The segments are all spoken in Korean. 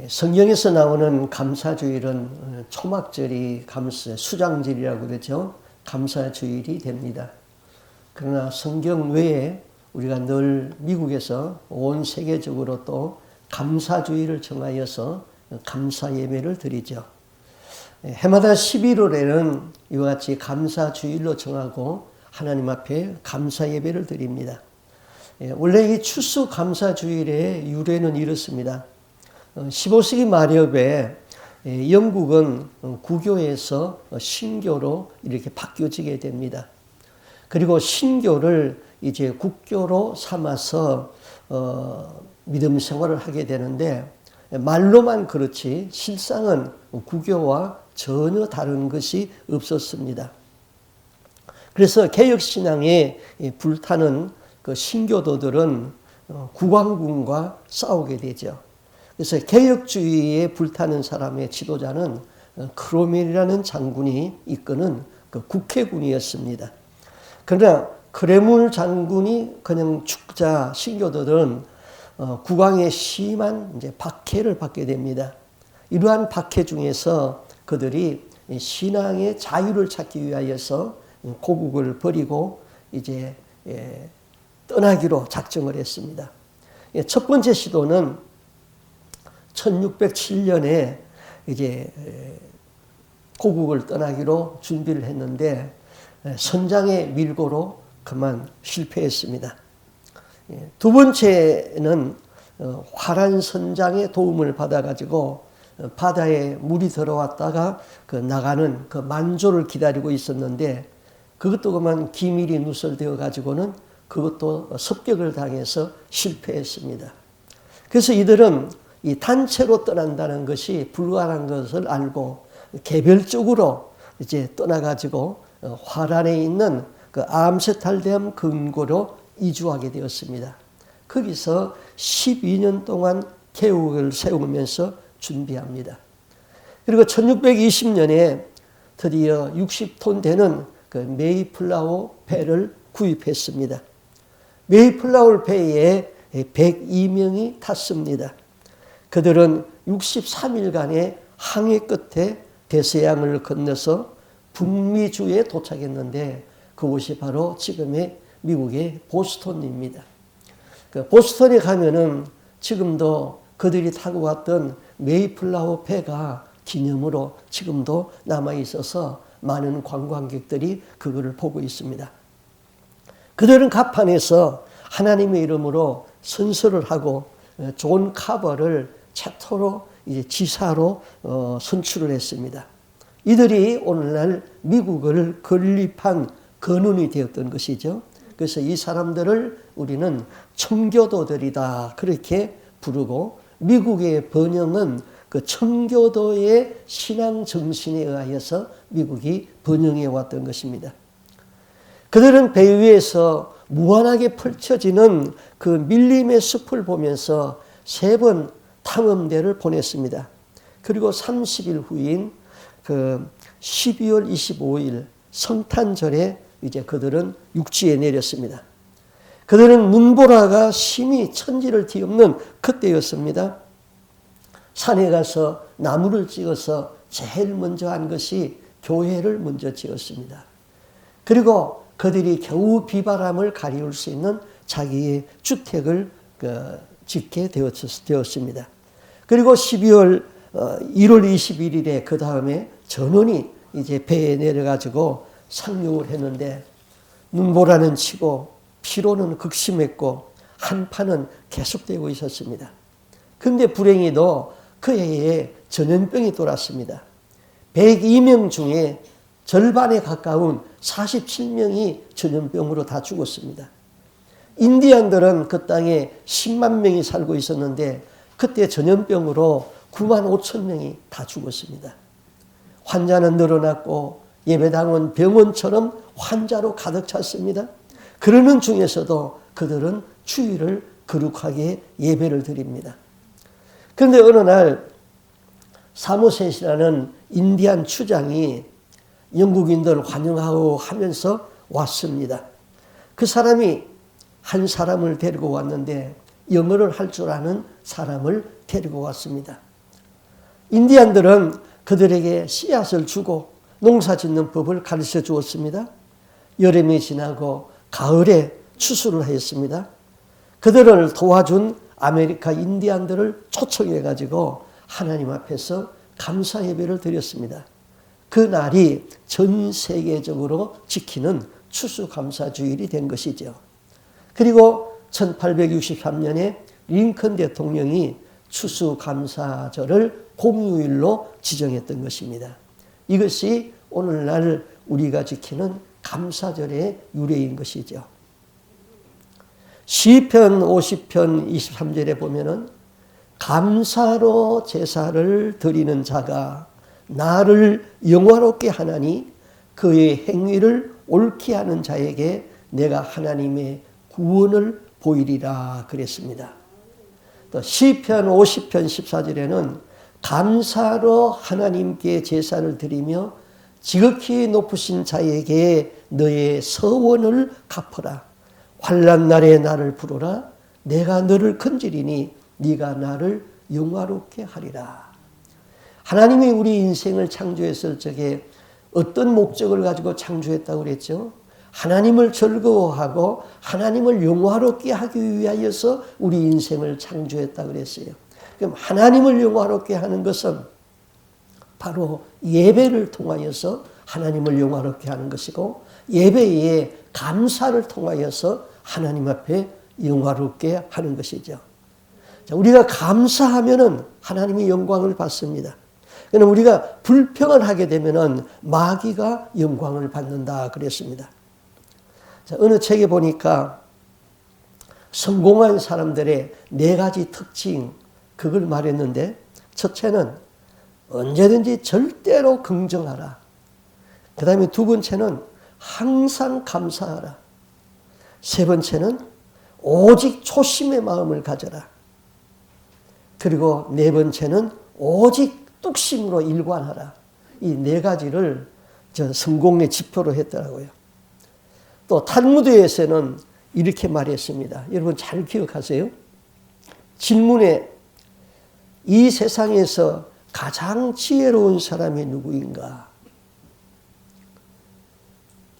성경에서 나오는 감사주일은 초막절이 수장절이라고 그러죠. 감사주일이 됩니다. 그러나 성경 외에 우리가 늘 미국에서 온 세계적으로 또 감사주일을 정하여서 감사 예배를 드리죠. 해마다 11월에는 이와 같이 감사주일로 정하고 하나님 앞에 감사 예배를 드립니다. 원래 이 추수 감사주일의 유래는 이렇습니다. 15세기 말엽에 영국은 구교에서 신교로 이렇게 바뀌어지게 됩니다. 그리고 신교를 이제 국교로 삼아서 믿음 생활을 하게 되는데 말로만 그렇지 실상은 구교와 전혀 다른 것이 없었습니다. 그래서 개혁신앙에 불타는 그 신교도들은 국왕군과 싸우게 되죠. 그래서 개혁주의에 불타는 사람의 지도자는 크로멜이라는 장군이 이끄는 그 국회군이었습니다. 그러나 크레물 장군이 그냥 죽자 신교도들은 국왕의 심한 이제 박해를 받게 됩니다. 이러한 박해 중에서 그들이 신앙의 자유를 찾기 위하여서 고국을 버리고 이제 떠나기로 작정을 했습니다. 첫 번째 시도는 1607년에 이제 고국을 떠나기로 준비를 했는데 선장의 밀고로 그만 실패했습니다. 두 번째는 화란 선장의 도움을 받아가지고 바다에 물이 들어왔다가 그 나가는 그 만조를 기다리고 있었는데 그것도 그만 기밀이 누설되어 가지고는 그것도 습격을 당해서 실패했습니다. 그래서 이들은 이 단체로 떠난다는 것이 불가능한 것을 알고 개별적으로 이제 떠나가지고 화란에 있는 그 암스테르담 근고로 이주하게 되었습니다. 거기서 12년 동안 계획을 세우면서 준비합니다. 그리고 1620년에 드디어 60톤 되는 그 메이플라워 배를 구입했습니다. 메이플라워 배에 102명이 탔습니다. 그들은 63일간의 항해 끝에 대서양을 건너서 북미주에 도착했는데 그곳이 바로 지금의 미국의 보스턴입니다. 그 보스턴에 가면은 지금도 그들이 타고 갔던 메이플라워 배가 기념으로 지금도 남아 있어서 많은 관광객들이 그거를 보고 있습니다. 그들은 갑판에서 하나님의 이름으로 선서를 하고 존 카버를 챕터로 이제 지사로 선출을 했습니다. 이들이 오늘날 미국을 건립한 근원이 되었던 것이죠. 그래서 이 사람들을 우리는 청교도들이다 그렇게 부르고 미국의 번영은 그 청교도의 신앙 정신에 의하여서 미국이 번영해 왔던 것입니다. 그들은 배 위에서 무한하게 펼쳐지는 그 밀림의 숲을 보면서 3번 탐험대를 보냈습니다. 그리고 30일 후인 그 12월 25일 성탄절에 이제 그들은 육지에 내렸습니다. 그들은 눈보라가 심히 천지를 뒤엎는 그때였습니다. 산에 가서 나무를 찍어서 제일 먼저 한 것이 교회를 먼저 지었습니다. 그리고 그들이 겨우 비바람을 가리울 수 있는 자기의 주택을 짓게 되었습니다. 그리고 1월 21일에 그 다음에 전원이 이제 배에 내려가지고 상륙을 했는데 눈보라는 치고 피로는 극심했고 한파는 계속되고 있었습니다. 그런데 불행히도 그 해에 전염병이 돌았습니다. 102명 중에 절반에 가까운 47명이 전염병으로 다 죽었습니다. 인디안들은 그 땅에 10만 명이 살고 있었는데 그때 전염병으로 9만 5천 명이 다 죽었습니다. 환자는 늘어났고 예배당은 병원처럼 환자로 가득 찼습니다. 그러는 중에서도 그들은 주일을 거룩하게 예배를 드립니다. 그런데 어느 날 사모셋이라는 인디안 추장이 영국인들 환영하고 하면서 왔습니다. 그 사람이 한 사람을 데리고 왔는데 영어를 할 줄 아는 사람을 데리고 왔습니다. 인디안들은 그들에게 씨앗을 주고 농사 짓는 법을 가르쳐 주었습니다. 여름이 지나고 가을에 추수를 하였습니다. 그들을 도와준 아메리카 인디안들을 초청해 가지고 하나님 앞에서 감사 예배를 드렸습니다. 그 날이 전 세계적으로 지키는 추수감사주일이 된 것이죠. 그리고 1863년에 링컨 대통령이 추수감사절을 공휴일로 지정했던 것입니다. 이것이 오늘날 우리가 지키는 감사절의 유래인 것이죠. 시편 50편 23절에 보면은 감사로 제사를 드리는 자가 나를 영화롭게 하나니 그의 행위를 옳게 하는 자에게 내가 하나님의 구원을 보이리라 그랬습니다. 또 시편 50편 14절에는 감사로 하나님께 제사를 드리며 지극히 높으신 자에게 너의 서원을 갚으라. 환난 날에 나를 부르라. 내가 너를 건지리니 네가 나를 영화롭게 하리라. 하나님이 우리 인생을 창조했을 적에 어떤 목적을 가지고 창조했다고 그랬죠? 하나님을 즐거워하고 하나님을 영화롭게 하기 위하여서 우리 인생을 창조했다고 그랬어요. 그럼 하나님을 영화롭게 하는 것은 바로 예배를 통하여서 하나님을 영화롭게 하는 것이고 예배에 감사를 통하여서 하나님 앞에 영화롭게 하는 것이죠. 자, 우리가 감사하면은 하나님이 영광을 받습니다. 그러나 우리가 불평을 하게 되면은 마귀가 영광을 받는다 그랬습니다. 자, 어느 책에 보니까 성공한 사람들의 4가지 특징 그걸 말했는데 첫째는 언제든지 절대로 긍정하라. 그 다음에 2번째는 항상 감사하라. 3번째는 오직 초심의 마음을 가져라. 그리고 4번째는 오직 뚝심으로 일관하라. 이 4가지를 성공의 지표로 했더라고요. 또 탈무드에서는 이렇게 말했습니다. 여러분 잘 기억하세요. 질문에 이 세상에서 가장 지혜로운 사람이 누구인가?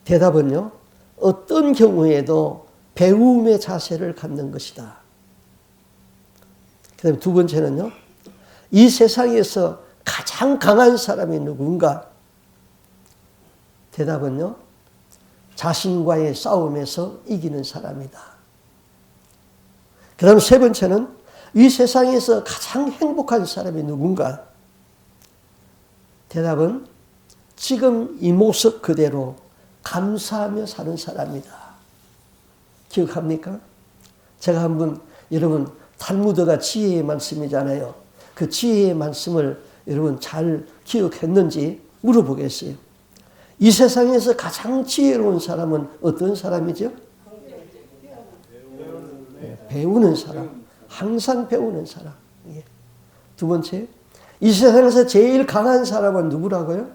대답은요. 어떤 경우에도 배움의 자세를 갖는 것이다. 그 다음에 2번째는요. 이 세상에서 가장 강한 사람이 누군가? 대답은요. 자신과의 싸움에서 이기는 사람이다. 그 다음 3번째는 이 세상에서 가장 행복한 사람이 누군가? 대답은 지금 이 모습 그대로 감사하며 사는 사람이다. 기억합니까? 제가 한번 여러분 탈무드가 지혜의 말씀이잖아요. 그 지혜의 말씀을 여러분 잘 기억했는지 물어보겠어요. 이 세상에서 가장 지혜로운 사람은 어떤 사람이죠? 배우는 사람. 항상 배우는 사람. 2번째, 이 세상에서 제일 강한 사람은 누구라고요?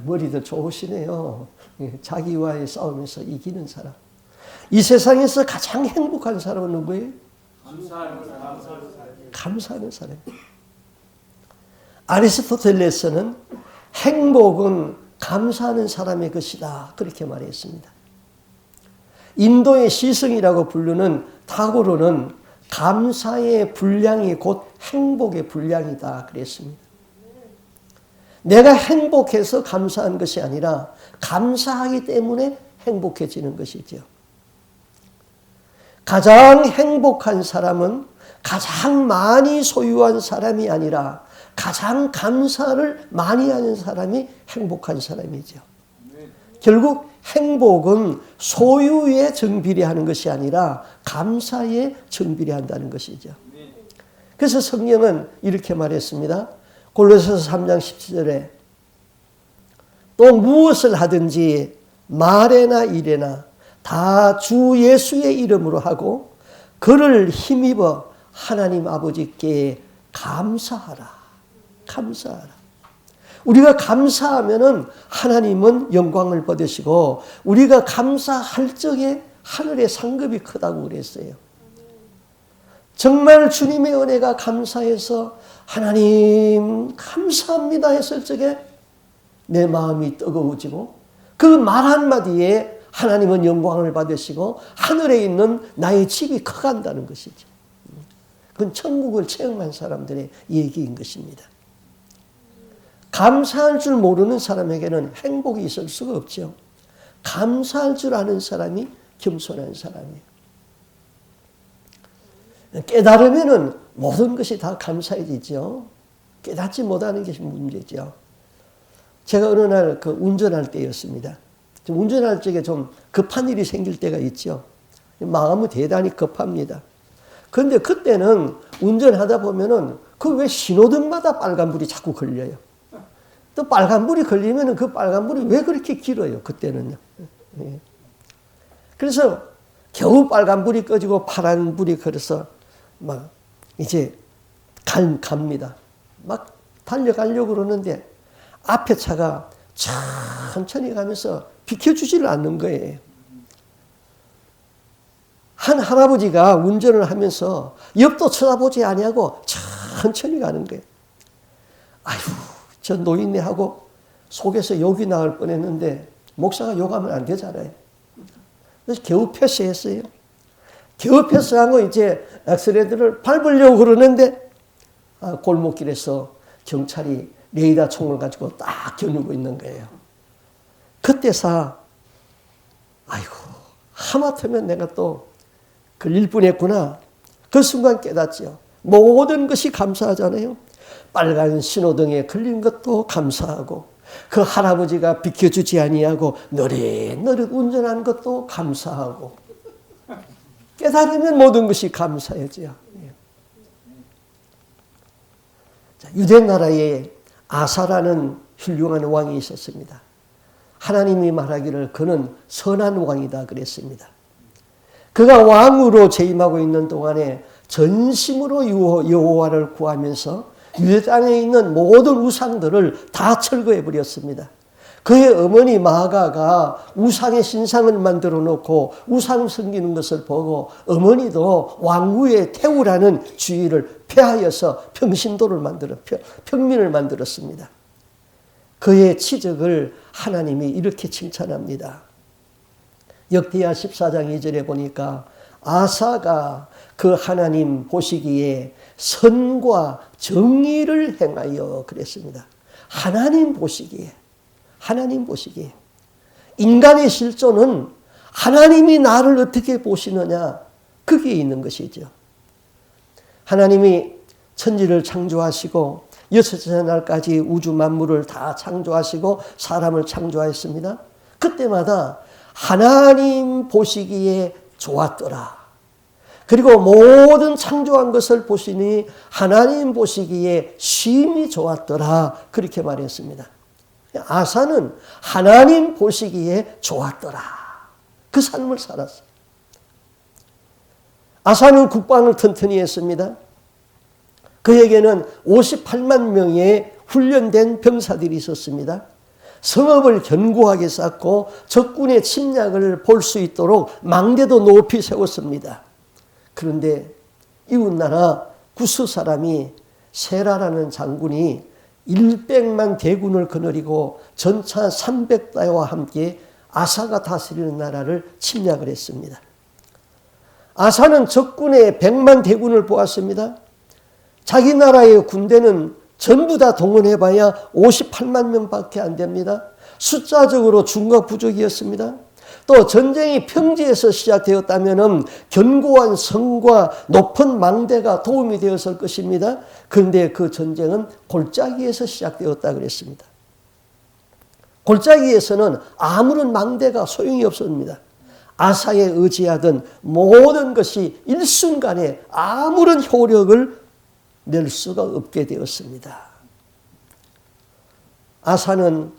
머리도 좋으시네요. 자기와의 싸움에서 이기는 사람. 이 세상에서 가장 행복한 사람은 누구예요? 감사하는 사람. 아리스토텔레스는 행복은 감사하는 사람의 것이다. 그렇게 말했습니다. 인도의 시승이라고 부르는 타고르는 감사의 분량이 곧 행복의 분량이다. 그랬습니다. 내가 행복해서 감사한 것이 아니라 감사하기 때문에 행복해지는 것이죠. 가장 행복한 사람은 가장 많이 소유한 사람이 아니라 가장 감사를 많이 하는 사람이 행복한 사람이죠. 결국 행복은 소유에 정비례하는 것이 아니라 감사에 정비례한다는 것이죠. 그래서 성경은 이렇게 말했습니다. 골로새서 3장 17절에 또 무엇을 하든지 말에나 일에나 다 주 예수의 이름으로 하고 그를 힘입어 하나님 아버지께 감사하라. 감사하라. 우리가 감사하면은 하나님은 영광을 받으시고 우리가 감사할 적에 하늘의 상급이 크다고 그랬어요. 정말 주님의 은혜가 감사해서 하나님 감사합니다 했을 적에 내 마음이 뜨거워지고 그 말 한마디에 하나님은 영광을 받으시고 하늘에 있는 나의 집이 커간다는 것이죠. 그건 천국을 체험한 사람들의 얘기인 것입니다. 감사할 줄 모르는 사람에게는 행복이 있을 수가 없죠. 감사할 줄 아는 사람이 겸손한 사람이에요. 깨달으면은 모든 것이 다 감사해지죠. 깨닫지 못하는 것이 문제죠. 제가 어느 날 운전할 때였습니다. 운전할 적에 좀 급한 일이 생길 때가 있죠. 마음은 대단히 급합니다. 그런데 그때는 운전하다 보면은 그 왜 신호등마다 빨간불이 자꾸 걸려요. 또 빨간불이 걸리면은 그 빨간불이 왜 그렇게 길어요? 그때는요. 그래서 겨우 빨간불이 꺼지고 파란불이 걸어서 막 이제 갑니다. 막 달려가려고 그러는데 앞에 차가 천천히 가면서 비켜주지를 않는 거예요. 한 할아버지가 운전을 하면서 옆도 쳐다보지 아니하고 천천히 가는 거예요. 아유, 저 노인네 하고 속에서 욕이 나올 뻔했는데 목사가 욕하면 안 되잖아요. 그래서 겨우 패스했어요. 겨우 패스하고 이제 엑셀레이터를 밟으려고 그러는데 골목길에서 경찰이 레이더 총을 가지고 딱 겨누고 있는 거예요. 그때서 아이고 하마터면 내가 또 걸릴 뻔했구나. 그 순간 깨닫죠. 모든 것이 감사하잖아요. 빨간 신호등에 걸린 것도 감사하고 그 할아버지가 비켜주지 아니하고 노릇노릇 운전한 것도 감사하고 깨달으면 모든 것이 감사해져요. 유대 나라에 아사라는 훌륭한 왕이 있었습니다. 하나님이 말하기를 그는 선한 왕이다 그랬습니다. 그가 왕으로 재임하고 있는 동안에 전심으로 여호와를 구하면서 유대 땅에 있는 모든 우상들을 다 철거해 버렸습니다. 그의 어머니 마아가가 우상의 신상을 만들어 놓고 우상 섬기는 것을 보고 어머니도 왕후의 태우라는 주의를 폐하여서 평신도를 평민을 만들었습니다. 그의 치적을 하나님이 이렇게 칭찬합니다. 역대하 14장 2절에 보니까 아사가 그 하나님 보시기에 선과 정의를 행하여 그랬습니다. 하나님 보시기에. 인간의 실존은 하나님이 나를 어떻게 보시느냐 그게 있는 것이죠. 하나님이 천지를 창조하시고 여섯째 날까지 우주 만물을 다 창조하시고 사람을 창조하였습니다. 그때마다 하나님 보시기에 좋았더라. 그리고 모든 창조한 것을 보시니 하나님 보시기에 심히 좋았더라. 그렇게 말했습니다. 아사는 하나님 보시기에 좋았더라. 그 삶을 살았어요. 아사는 국방을 튼튼히 했습니다. 그에게는 58만 명의 훈련된 병사들이 있었습니다. 성읍을 견고하게 쌓고 적군의 침략을 볼 수 있도록 망대도 높이 세웠습니다. 그런데 이웃나라 구스 사람이 세라라는 장군이 100만 대군을 거느리고 전차 300대와 함께 아사가 다스리는 나라를 침략을 했습니다. 아사는 적군의 100만 대군을 보았습니다. 자기 나라의 군대는 전부 다 동원해봐야 58만 명밖에 안 됩니다. 숫자적으로 중과 부족이었습니다. 또 전쟁이 평지에서 시작되었다면 견고한 성과 높은 망대가 도움이 되었을 것입니다. 그런데 그 전쟁은 골짜기에서 시작되었다 그랬습니다. 골짜기에서는 아무런 망대가 소용이 없습니다. 아사에 의지하던 모든 것이 일순간에 아무런 효력을 낼 수가 없게 되었습니다. 아사는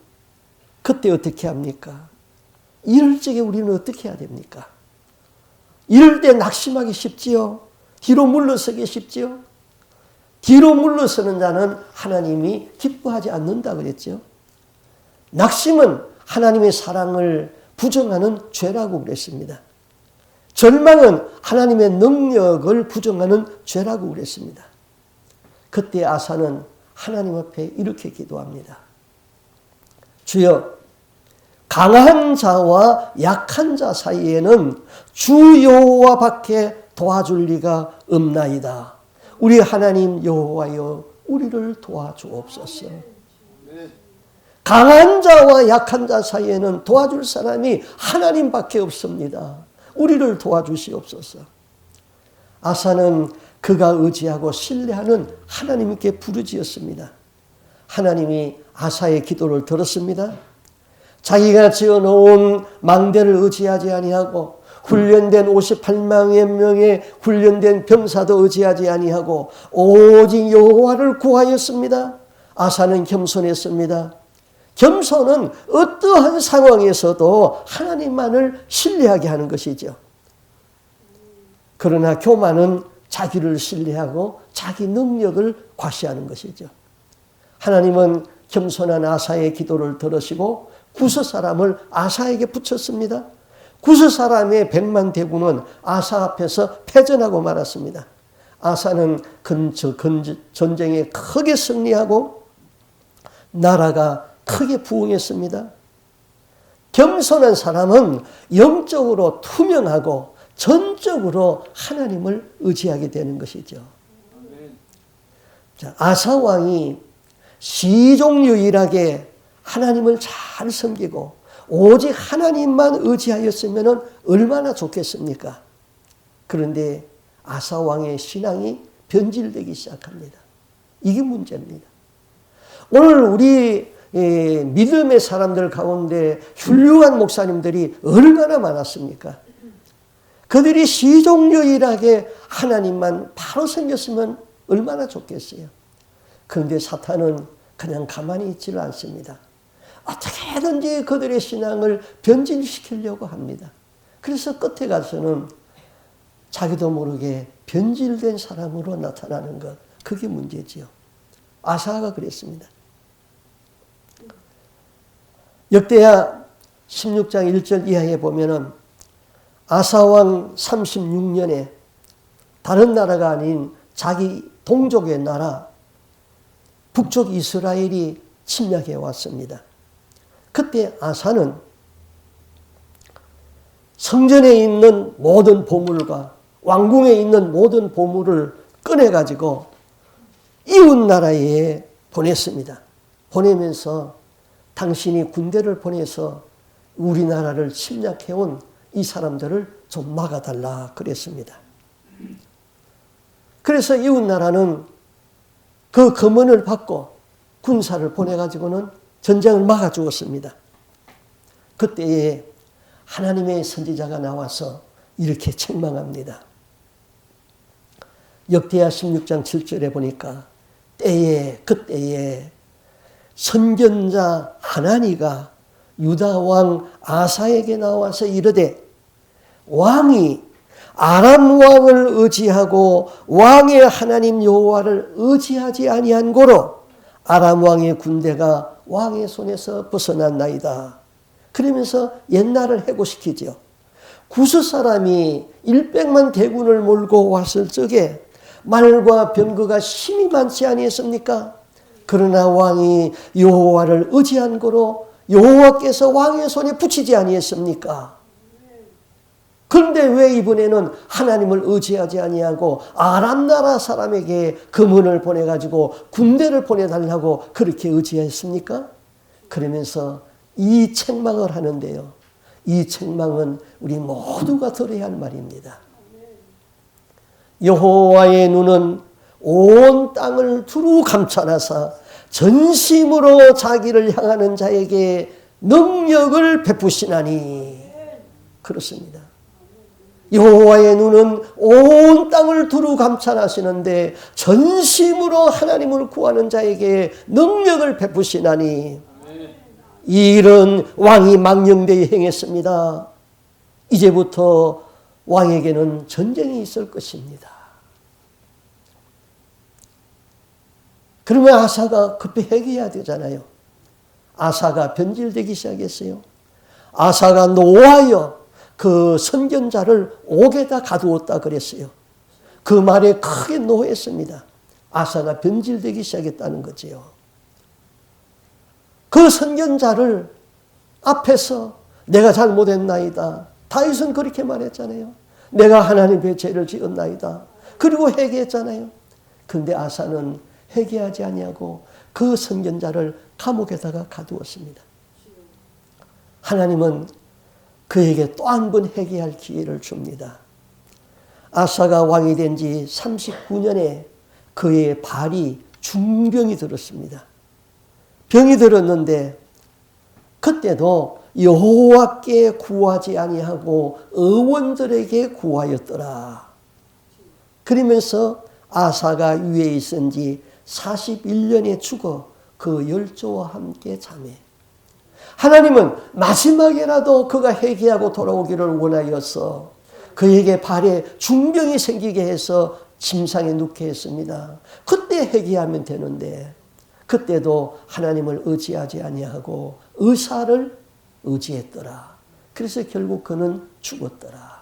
그때 어떻게 합니까? 이럴 적에 우리는 어떻게 해야 됩니까? 이럴 때 낙심하기 쉽지요. 뒤로 물러서기 쉽지요. 뒤로 물러서는 자는 하나님이 기뻐하지 않는다 그랬죠. 낙심은 하나님의 사랑을 부정하는 죄라고 그랬습니다. 절망은 하나님의 능력을 부정하는 죄라고 그랬습니다. 그때 아사는 하나님 앞에 이렇게 기도합니다. 주여, 강한 자와 약한 자 사이에는 주 여호와밖에 도와줄 리가 없나이다. 우리 하나님 여호와여, 우리를 도와주옵소서. 강한 자와 약한 자 사이에는 도와줄 사람이 하나님밖에 없습니다. 우리를 도와주시옵소서. 아사는 그가 의지하고 신뢰하는 하나님께 부르짖었습니다. 하나님이 아사의 기도를 들었습니다. 자기가 지어놓은 망대를 의지하지 아니하고 훈련된 58만 명의 훈련된 병사도 의지하지 아니하고 오직 여호와를 구하였습니다. 아사는 겸손했습니다. 겸손은 어떠한 상황에서도 하나님만을 신뢰하게 하는 것이죠. 그러나 교만은 자기를 신뢰하고 자기 능력을 과시하는 것이죠. 하나님은 겸손한 아사의 기도를 들으시고 구스 사람을 아사에게 붙였습니다. 구스 사람의 100만 대군은 아사 앞에서 패전하고 말았습니다. 아사는 전쟁에 크게 승리하고 나라가 크게 부흥했습니다. 겸손한 사람은 영적으로 투명하고 전적으로 하나님을 의지하게 되는 것이죠. 자, 아사 왕이 시종유일하게 하나님을 잘 섬기고 오직 하나님만 의지하였으면 얼마나 좋겠습니까? 그런데 아사 왕의 신앙이 변질되기 시작합니다. 이게 문제입니다. 오늘 우리 믿음의 사람들 가운데 훌륭한 목사님들이 얼마나 많았습니까? 그들이 시종유일하게 하나님만 바로 섬겼으면 얼마나 좋겠어요. 그런데 사탄은 그냥 가만히 있지를 않습니다. 어떻게든지 그들의 신앙을 변질시키려고 합니다. 그래서 끝에 가서는 자기도 모르게 변질된 사람으로 나타나는 것, 그게 문제지요. 아사가 그랬습니다. 역대하 16장 1절 이하에 보면은 아사왕 36년에 다른 나라가 아닌 자기 동족의 나라 북쪽 이스라엘이 침략해 왔습니다. 그때 아사는 성전에 있는 모든 보물과 왕궁에 있는 모든 보물을 꺼내가지고 이웃 나라에 보냈습니다. 보내면서 당신이 군대를 보내서 우리나라를 침략해온 이 사람들을 좀 막아달라 그랬습니다. 그래서 이웃 나라는 그 검언을 받고 군사를 보내가지고는 전쟁을 막아주었습니다. 그때에 하나님의 선지자가 나와서 이렇게 책망합니다. 역대하 16장 7절에 보니까 그때에 선견자 하나니가 유다 왕 아사에게 나와서 이르되 왕이 아람 왕을 의지하고 왕의 하나님 여호와를 의지하지 아니한 고로 아람 왕의 군대가 왕의 손에서 벗어났나이다. 그러면서 옛날을 회고시키죠. 구스 사람이 100만 대군을 몰고 왔을 적에 말과 병거가 힘이 많지 아니했습니까? 그러나 왕이 여호와를 의지한 고로 여호와께서 왕의 손에 붙이지 아니했습니까? 그런데 왜 이번에는 하나님을 의지하지 아니하고 아람 나라 사람에게 금은을 보내가지고 군대를 보내달라고 그렇게 의지했습니까? 그러면서 이 책망을 하는데요. 이 책망은 우리 모두가 들어야 할 말입니다. 여호와의 눈은 온 땅을 두루 감찰하사 전심으로 자기를 향하는 자에게 능력을 베푸시나니. 그렇습니다. 여호와의 눈은 온 땅을 두루 감찰하시는데 전심으로 하나님을 구하는 자에게 능력을 베푸시나니. 이 일은 왕이 망령되이 행했습니다. 이제부터 왕에게는 전쟁이 있을 것입니다. 그러면 아사가 급히 회개해야 되잖아요. 아사가 변질되기 시작했어요. 아사가 노하여 그 선견자를 옥에다 가두었다 그랬어요. 그 말에 크게 노했습니다. 아사가 변질되기 시작했다는 거지요. 그 선견자를 앞에서 내가 잘못했나이다. 다윗은 그렇게 말했잖아요. 내가 하나님의 죄를 지었나이다. 그리고 회개했잖아요. 그런데 아사는 회개하지 아니하고 그 선견자를 감옥에다가 가두었습니다. 하나님은 그에게 또 한 번 회개할 기회를 줍니다. 아사가 왕이 된 지 39년에 그의 발이 중병이 들었습니다. 병이 들었는데 그때도 여호와께 구하지 아니하고 의원들에게 구하였더라. 그러면서 아사가 위에 있은 지 41년에 죽어 그 열조와 함께 잠에. 하나님은 마지막에라도 그가 회개하고 돌아오기를 원하여서 그에게 발에 중병이 생기게 해서 침상에 눕게 했습니다. 그때 회개하면 되는데 그때도 하나님을 의지하지 아니하고 의사를 의지했더라. 그래서 결국 그는 죽었더라.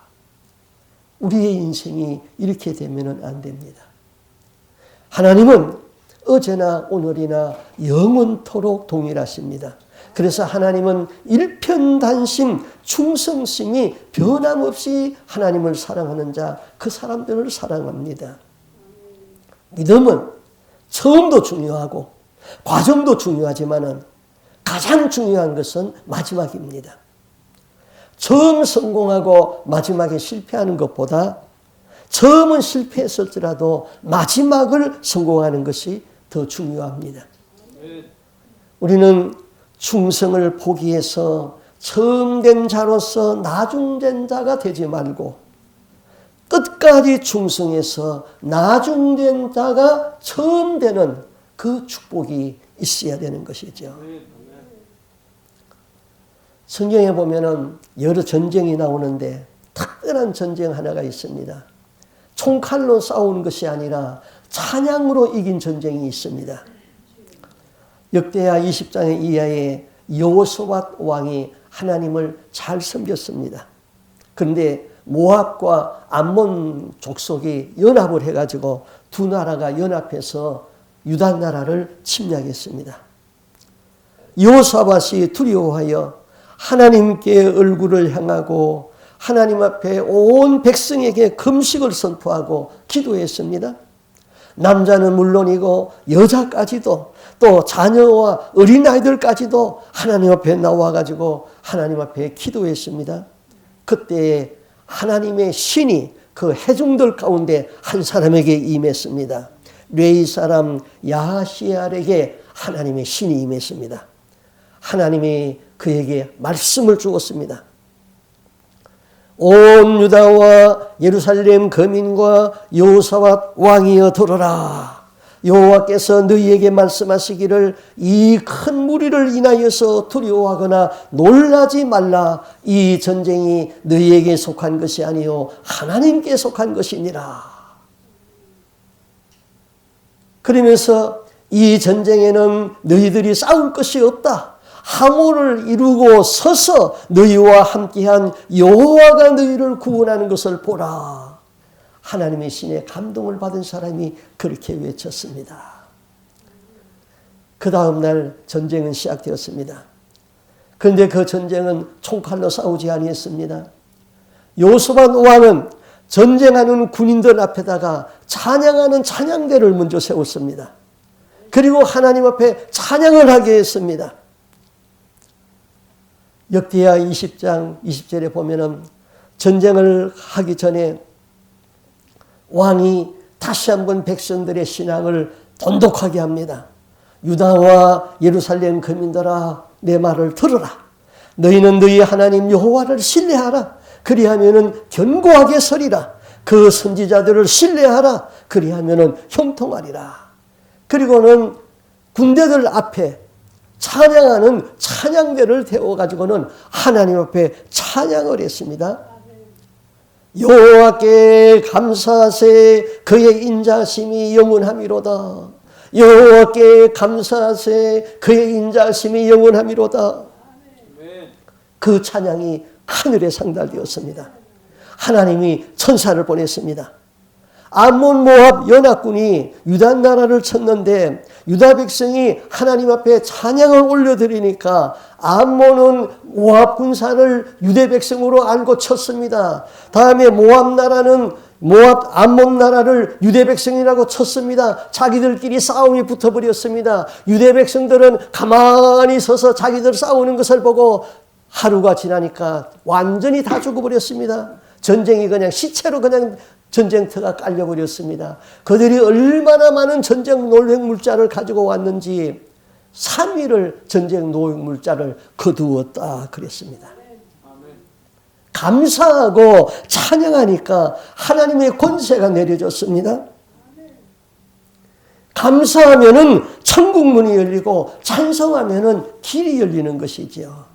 우리의 인생이 이렇게 되면 안 됩니다. 하나님은 어제나 오늘이나 영원토록 동일하십니다. 그래서 하나님은 일편단심 충성심이 변함없이 하나님을 사랑하는 자, 그 사람들을 사랑합니다. 믿음은 처음도 중요하고 과정도 중요하지만 가장 중요한 것은 마지막입니다. 처음 성공하고 마지막에 실패하는 것보다 처음은 실패했을지라도 마지막을 성공하는 것이 더 중요합니다. 우리는 충성을 포기해서 처음 된 자로서 나중된 자가 되지 말고 끝까지 충성해서 나중된 자가 처음 되는 그 축복이 있어야 되는 것이죠. 성경에 보면은 여러 전쟁이 나오는데 특별한 전쟁 하나가 있습니다. 총칼로 싸우는 것이 아니라 찬양으로 이긴 전쟁이 있습니다. 역대하 20장의 이하에 여호수아 왕이 하나님을 잘 섬겼습니다. 그런데 모압과 암몬 족속이 연합을 해가지고 두 나라가 연합해서 유다 나라를 침략했습니다. 여호사밧이 두려워하여 하나님께 얼굴을 향하고 하나님 앞에 온 백성에게 금식을 선포하고 기도했습니다. 남자는 물론이고 여자까지도 또 자녀와 어린아이들까지도 하나님 앞에 나와가지고 하나님 앞에 기도했습니다. 그때 하나님의 신이 그 회중들 가운데 한 사람에게 임했습니다. 레위 사람 야하시알에게 하나님의 신이 임했습니다. 하나님이 그에게 말씀을 주었습니다. 온 유다와 예루살렘 거민과 여호사밧 왕이여 들으라. 여호와께서 너희에게 말씀하시기를 이 큰 무리를 인하여서 두려워하거나 놀라지 말라. 이 전쟁이 너희에게 속한 것이 아니요 하나님께 속한 것이니라. 그러면서 이 전쟁에는 너희들이 싸울 것이 없다. 항우를 이루고 서서 너희와 함께한 여호와가 너희를 구원하는 것을 보라. 하나님의 신에 감동을 받은 사람이 그렇게 외쳤습니다. 그 다음 날 전쟁은 시작되었습니다. 그런데 그 전쟁은 총칼로 싸우지 아니했습니다. 여호수아 왕은 전쟁하는 군인들 앞에다가 찬양하는 찬양대를 먼저 세웠습니다. 그리고 하나님 앞에 찬양을 하게 했습니다. 역대하 20장 20절에 보면은 전쟁을 하기 전에 왕이 다시 한번 백성들의 신앙을 돈독하게 합니다. 유다와 예루살렘 거민들아 내 말을 들으라. 너희는 너희 하나님 여호와를 신뢰하라. 그리하면은 견고하게 서리라. 그 선지자들을 신뢰하라. 그리하면은 형통하리라. 그리고는 군대들 앞에 찬양하는 찬양대를 태워가지고는 하나님 앞에 찬양을 했습니다. 여호와께 감사하세 그의 인자심이 영원함이로다. 여호와께 감사하세 그의 인자심이 영원함이로다. 그 찬양이 하늘에 상달되었습니다. 하나님이 천사를 보냈습니다. 암몬 모압 연합군이 유다 나라를 쳤는데 유다 백성이 하나님 앞에 찬양을 올려드리니까 암몬은 모압 군사를 유대 백성으로 알고 쳤습니다. 다음에 모압 나라는 암몬 나라를 유대 백성이라고 쳤습니다. 자기들끼리 싸움이 붙어버렸습니다. 유대 백성들은 가만히 서서 자기들 싸우는 것을 보고 하루가 지나니까 완전히 다 죽어버렸습니다. 전쟁이 그냥 시체로 그냥 전쟁터가 깔려버렸습니다. 그들이 얼마나 많은 전쟁 노획물자를 가지고 왔는지 3일을 전쟁 노획물자를 거두었다 그랬습니다. 감사하고 찬양하니까 하나님의 권세가 내려졌습니다. 감사하면은 천국 문이 열리고 찬송하면은 길이 열리는 것이지요.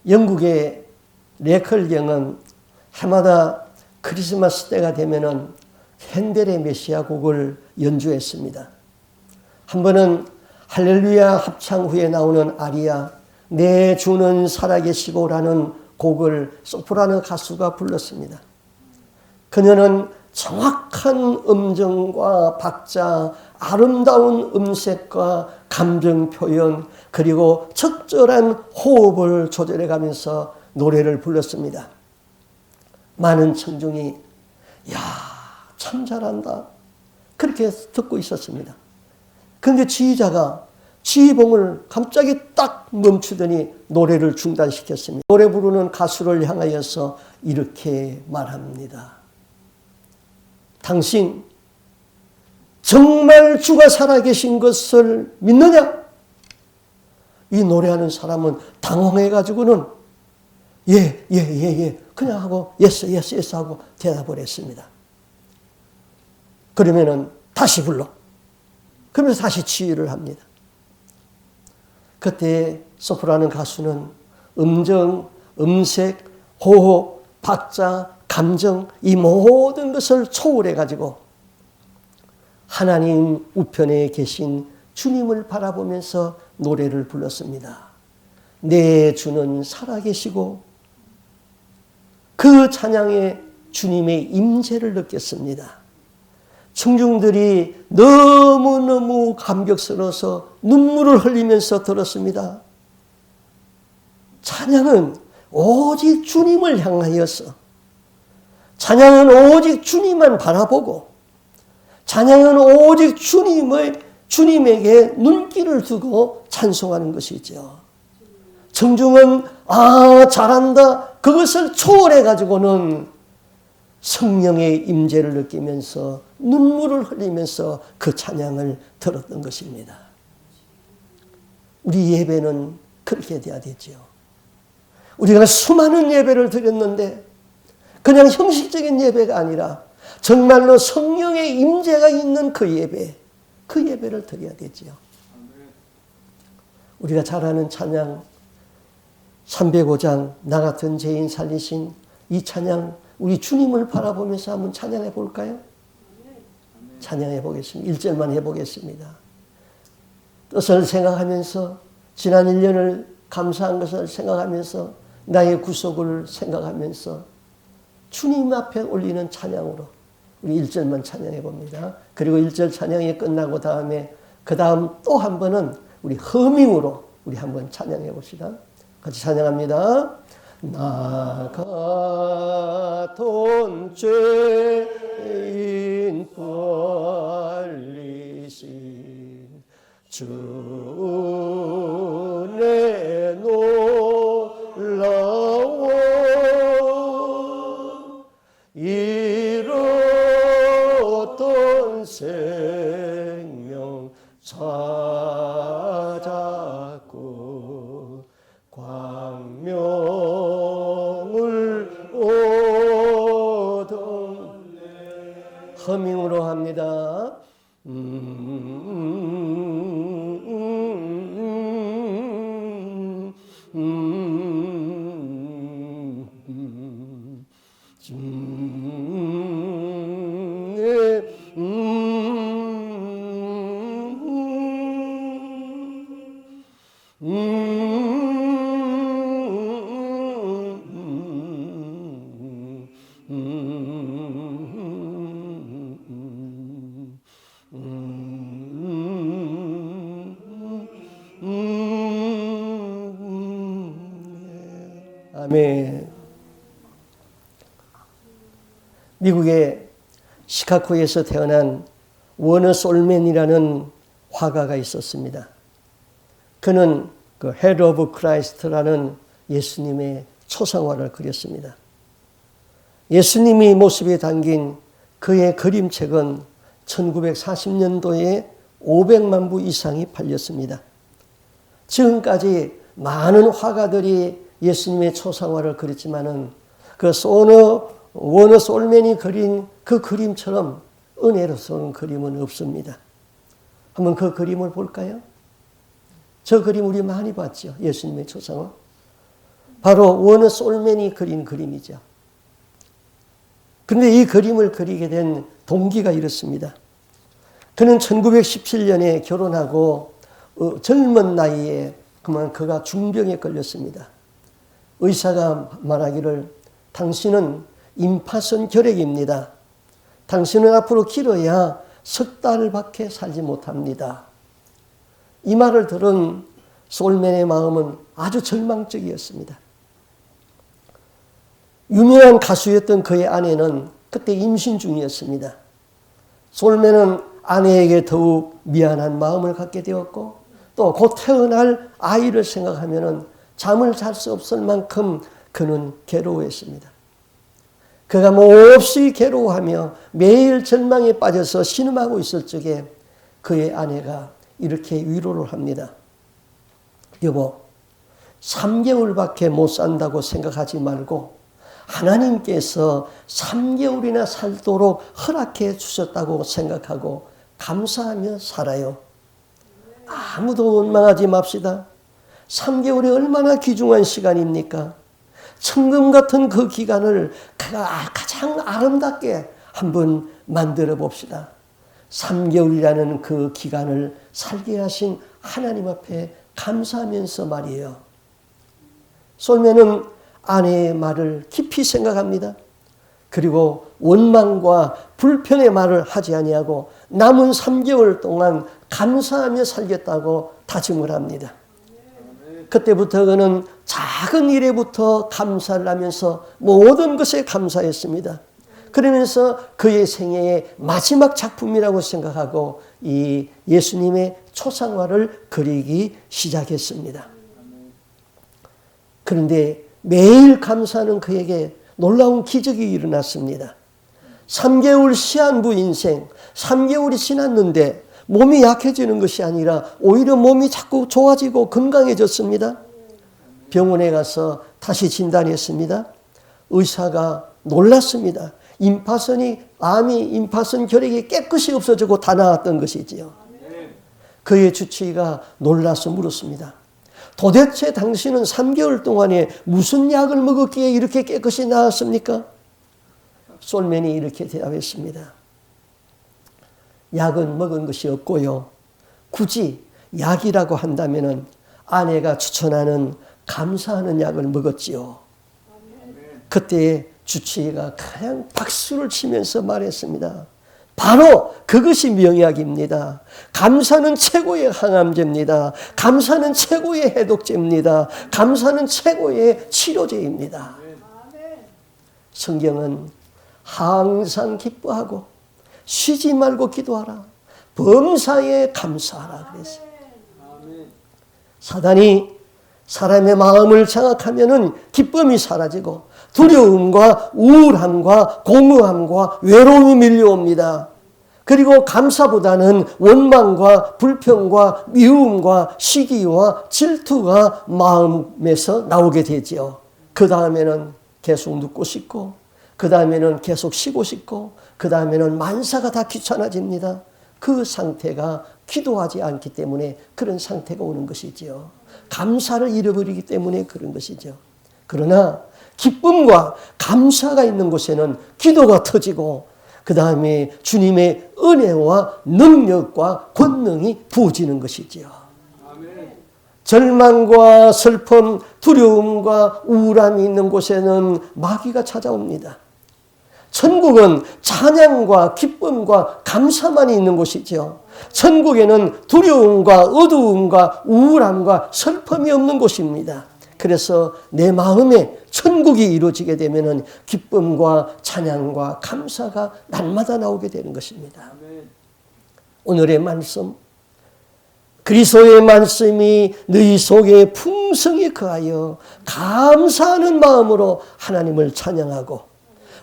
영국의 레컬경은 해마다 크리스마스 때가 되면은 핸델의 메시아 곡을 연주했습니다. 한 번은 할렐루야 합창 후에 나오는 아리아 내 주는 살아계시고라는 곡을 소프라노 가수가 불렀습니다. 그녀는 정확한 음정과 박자, 아름다운 음색과 감정 표현, 그리고 적절한 호흡을 조절해 가면서 노래를 불렀습니다. 많은 청중이 야, 참 잘한다. 그렇게 듣고 있었습니다. 그런데 지휘자가 지휘봉을 갑자기 딱 멈추더니 노래를 중단시켰습니다. 노래 부르는 가수를 향하여서 이렇게 말합니다. 당신 정말 주가 살아계신 것을 믿느냐? 이 노래하는 사람은 당황해가지고는 예 그냥 하고 예스 하고 대답을 했습니다. 그러면은 다시 불러. 그러면서 다시 지휘를 합니다. 그때 소프라노 가수는 음정, 음색, 호흡, 박자, 감정 이 모든 것을 초월해가지고 하나님 우편에 계신 주님을 바라보면서 노래를 불렀습니다. 내 주는 살아계시고 그 찬양에 주님의 임재를 느꼈습니다. 청중들이 너무너무 감격스러워서 눈물을 흘리면서 들었습니다. 찬양은 오직 주님을 향하여서, 찬양은 오직 주님만 바라보고, 찬양은 오직 주님에게 눈길을 두고 찬송하는 것이죠. 청중은 잘한다 그것을 초월해 가지고는 성령의 임재를 느끼면서 눈물을 흘리면서 그 찬양을 들었던 것입니다. 우리 예배는 그렇게 돼야 되죠. 우리가 수많은 예배를 드렸는데 그냥 형식적인 예배가 아니라 정말로 성령의 임재가 있는 그 예배를 드려야 되죠. 우리가 잘 아는 찬양 305장 나 같은 죄인 살리신 이 찬양 우리 주님을 바라보면서 한번 찬양해 볼까요? 찬양해 보겠습니다. 1절만 해보겠습니다. 뜻을 생각하면서 지난 1년을 감사한 것을 생각하면서 나의 구속을 생각하면서 주님 앞에 올리는 찬양으로 우리 1절만 찬양해 봅니다. 그리고 1절 찬양이 끝나고 그 다음 또 한 번은 우리 허밍으로 우리 한번 찬양해 봅시다. 같이 찬양합니다. 나 같은 죄인 살리신 주 내 놀라워 잃었던 생명 찾았고 광명을 얻었네. 허밍으로 합니다. 미국의 시카고에서 태어난 워너 솔맨이라는 화가가 있었습니다. 그는 그 헤드 오브 크라이스트라는 예수님의 초상화를 그렸습니다. 예수님이 모습에 담긴 그의 그림책은 1940년도에 500만 부 이상이 팔렸습니다. 지금까지 많은 화가들이 예수님의 초상화를 그렸지만은 그 워너 솔맨이 그린 그 그림처럼 은혜로서는 그림은 없습니다. 한번 그 그림을 볼까요? 저 그림 우리 많이 봤죠. 예수님의 초상화. 바로 워너 솔맨이 그린 그림이죠. 그런데 이 그림을 그리게 된 동기가 이렇습니다. 그는 1917년에 결혼하고 젊은 나이에 그만 그가 중병에 걸렸습니다. 의사가 말하기를 당신은 임파선 결핵입니다. 당신은 앞으로 길어야 석 달밖에 살지 못합니다. 이 말을 들은 솔맨의 마음은 아주 절망적이었습니다. 유명한 가수였던 그의 아내는 그때 임신 중이었습니다. 솔맨은 아내에게 더욱 미안한 마음을 갖게 되었고 또 곧 태어날 아이를 생각하면 잠을 잘 수 없을 만큼 그는 괴로워했습니다. 그가 몹시 괴로워하며 매일 절망에 빠져서 신음하고 있을 적에 그의 아내가 이렇게 위로를 합니다. 여보, 3개월밖에 못 산다고 생각하지 말고 하나님께서 3개월이나 살도록 허락해 주셨다고 생각하고 감사하며 살아요. 아무도 원망하지 맙시다. 3개월이 얼마나 귀중한 시간입니까? 천금 같은 그 기간을 가장 아름답게 한번 만들어 봅시다. 3개월이라는 그 기간을 살게 하신 하나님 앞에 감사하면서 말이에요. 솔맨은 아내의 말을 깊이 생각합니다. 그리고 원망과 불평의 말을 하지 아니하고 남은 3개월 동안 감사하며 살겠다고 다짐을 합니다. 그때부터 그는 작은 일에부터 감사를 하면서 모든 것에 감사했습니다. 그러면서 그의 생애의 마지막 작품이라고 생각하고 이 예수님의 초상화를 그리기 시작했습니다. 그런데 매일 감사하는 그에게 놀라운 기적이 일어났습니다. 3개월 시한부 인생, 3개월이 지났는데 몸이 약해지는 것이 아니라 오히려 몸이 자꾸 좋아지고 건강해졌습니다. 병원에 가서 다시 진단했습니다. 의사가 놀랐습니다. 임파선 결핵이 깨끗이 없어지고 다 나았던 것이지요. 그의 주치의가 놀라서 물었습니다. 도대체 당신은 3개월 동안에 무슨 약을 먹었기에 이렇게 깨끗이 나았습니까? 솔맨이 이렇게 대답했습니다. 약은 먹은 것이 없고요. 굳이 약이라고 한다면 아내가 추천하는 감사하는 약을 먹었지요. 그때 주치의가 그냥 박수를 치면서 말했습니다. 바로 그것이 명약입니다. 감사는 최고의 항암제입니다. 감사는 최고의 해독제입니다. 감사는 최고의 치료제입니다. 성경은 항상 기뻐하고 쉬지 말고 기도하라. 범사에 감사하라 그랬어요. 사단이 사람의 마음을 장악하면은 기쁨이 사라지고 두려움과 우울함과 공허함과 외로움이 밀려옵니다. 그리고 감사보다는 원망과 불평과 미움과 시기와 질투가 마음에서 나오게 되지요. 그 다음에는 계속 눕고 싶고 그 다음에는 계속 쉬고 싶고 그 다음에는 만사가 다 귀찮아집니다. 그 상태가 기도하지 않기 때문에 그런 상태가 오는 것이지요. 감사를 잃어버리기 때문에 그런 것이죠. 그러나 기쁨과 감사가 있는 곳에는 기도가 터지고 그 다음에 주님의 은혜와 능력과 권능이 부어지는 것이지요. 아멘. 절망과 슬픔, 두려움과 우울함이 있는 곳에는 마귀가 찾아옵니다. 천국은 찬양과 기쁨과 감사만이 있는 곳이죠. 천국에는 두려움과 어두움과 우울함과 슬픔이 없는 곳입니다. 그래서 내 마음에 천국이 이루어지게 되면은 기쁨과 찬양과 감사가 날마다 나오게 되는 것입니다. 오늘의 말씀, 그리스도의 말씀이 너희 속에 풍성히 거하여 감사하는 마음으로 하나님을 찬양하고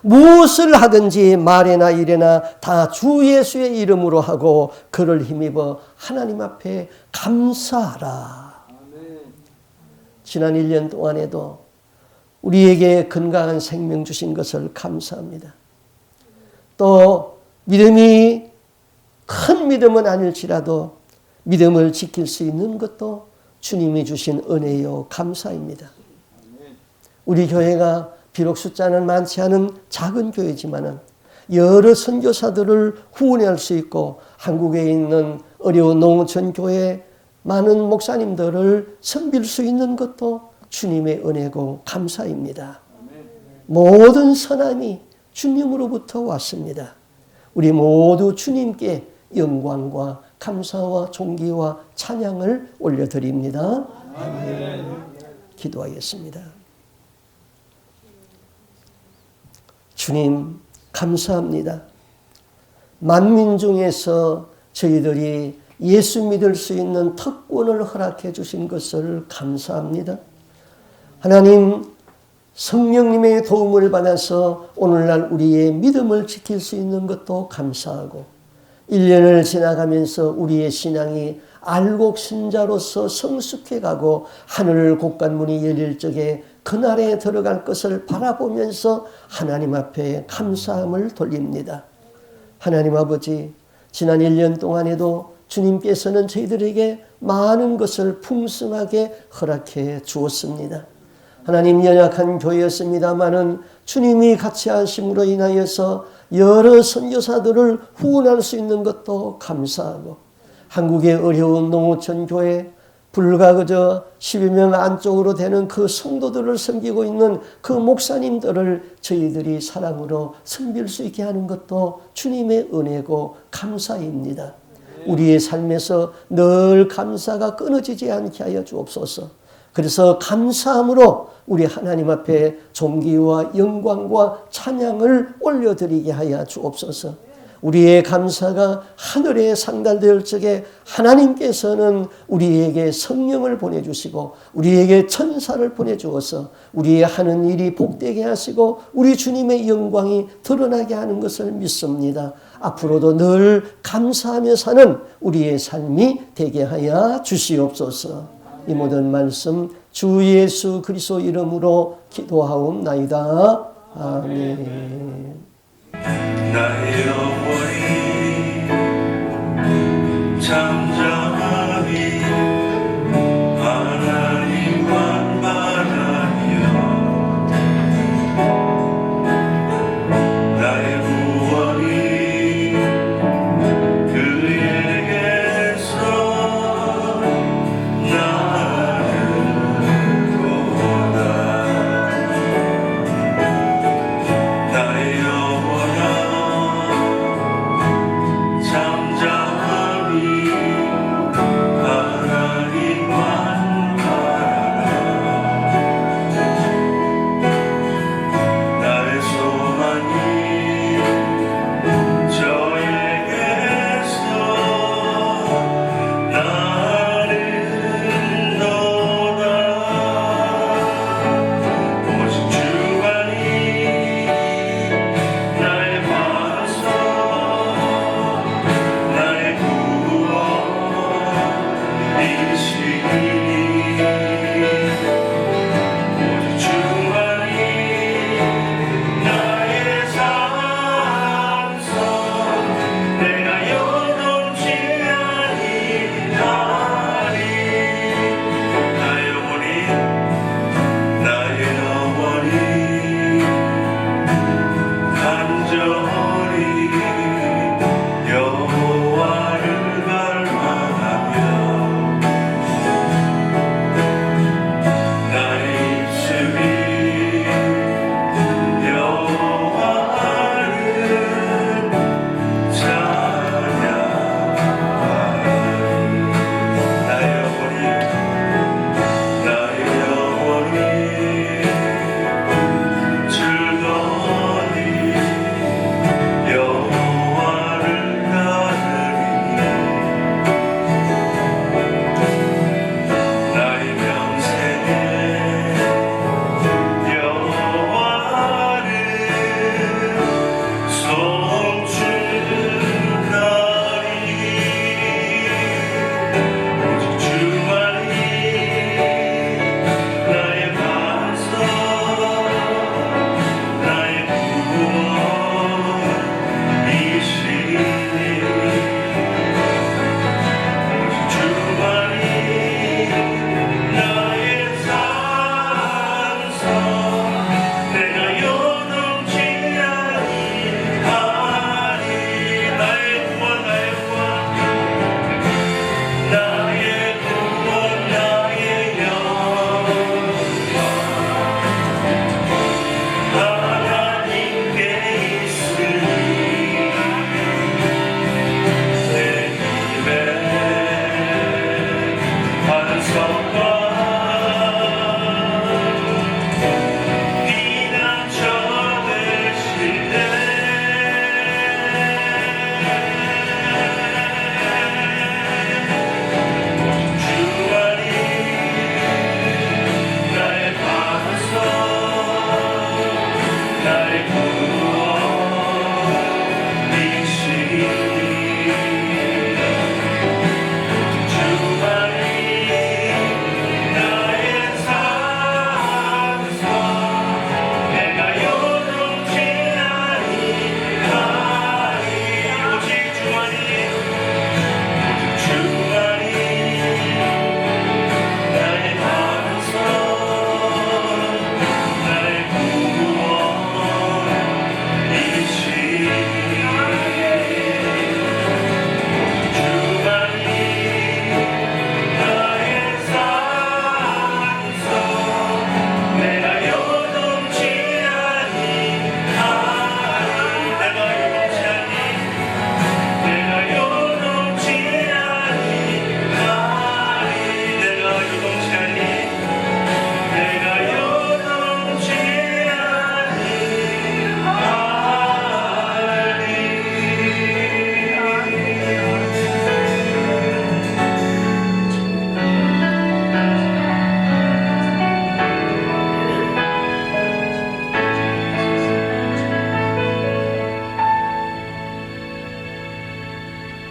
무엇을 하든지 말이나 일이나 다 주 예수의 이름으로 하고 그를 힘입어 하나님 앞에 감사하라. 지난 1년 동안에도 우리에게 건강한 생명 주신 것을 감사합니다. 또 믿음이 큰 믿음은 아닐지라도 믿음을 지킬 수 있는 것도 주님이 주신 은혜요 감사입니다. 우리 교회가 비록 숫자는 많지 않은 작은 교회지만은 여러 선교사들을 후원할 수 있고 한국에 있는 어려운 농어촌 교회 많은 목사님들을 섬길 수 있는 것도 주님의 은혜고 감사입니다. 모든 선함이 주님으로부터 왔습니다. 우리 모두 주님께 영광과 감사와 존귀와 찬양을 올려드립니다. 아멘. 기도하겠습니다. 주님 감사합니다. 만민 중에서 저희들이 예수 믿을 수 있는 특권을 허락해 주신 것을 감사합니다. 하나님 성령님의 도움을 받아서 오늘날 우리의 믿음을 지킬 수 있는 것도 감사하고 1년을 지나가면서 우리의 신앙이 알곡신자로서 성숙해가고 하늘 곳간문이 열릴 적에 그날에 들어갈 것을 바라보면서 하나님 앞에 감사함을 돌립니다. 하나님 아버지, 지난 1년 동안에도 주님께서는 저희들에게 많은 것을 풍성하게 허락해 주었습니다. 하나님 연약한 교회였습니다마는 주님이 같이 하심으로 인하여서 여러 선교사들을 후원할 수 있는 것도 감사하고 한국의 어려운 농어촌 교회 불과 그저 12명 안쪽으로 되는 그 성도들을 섬기고 있는 그 목사님들을 저희들이 사랑으로 섬길 수 있게 하는 것도 주님의 은혜고 감사입니다. 우리의 삶에서 늘 감사가 끊어지지 않게 하여 주옵소서. 그래서 감사함으로 우리 하나님 앞에 존귀와 영광과 찬양을 올려드리게 하여 주옵소서. 우리의 감사가 하늘에 상달될 적에 하나님께서는 우리에게 성령을 보내주시고 우리에게 천사를 보내주어서 우리의 하는 일이 복되게 하시고 우리 주님의 영광이 드러나게 하는 것을 믿습니다. 앞으로도 늘 감사하며 사는 우리의 삶이 되게 하여 주시옵소서. 이 모든 말씀 주 예수 그리스도 이름으로 기도하옵나이다. 아멘.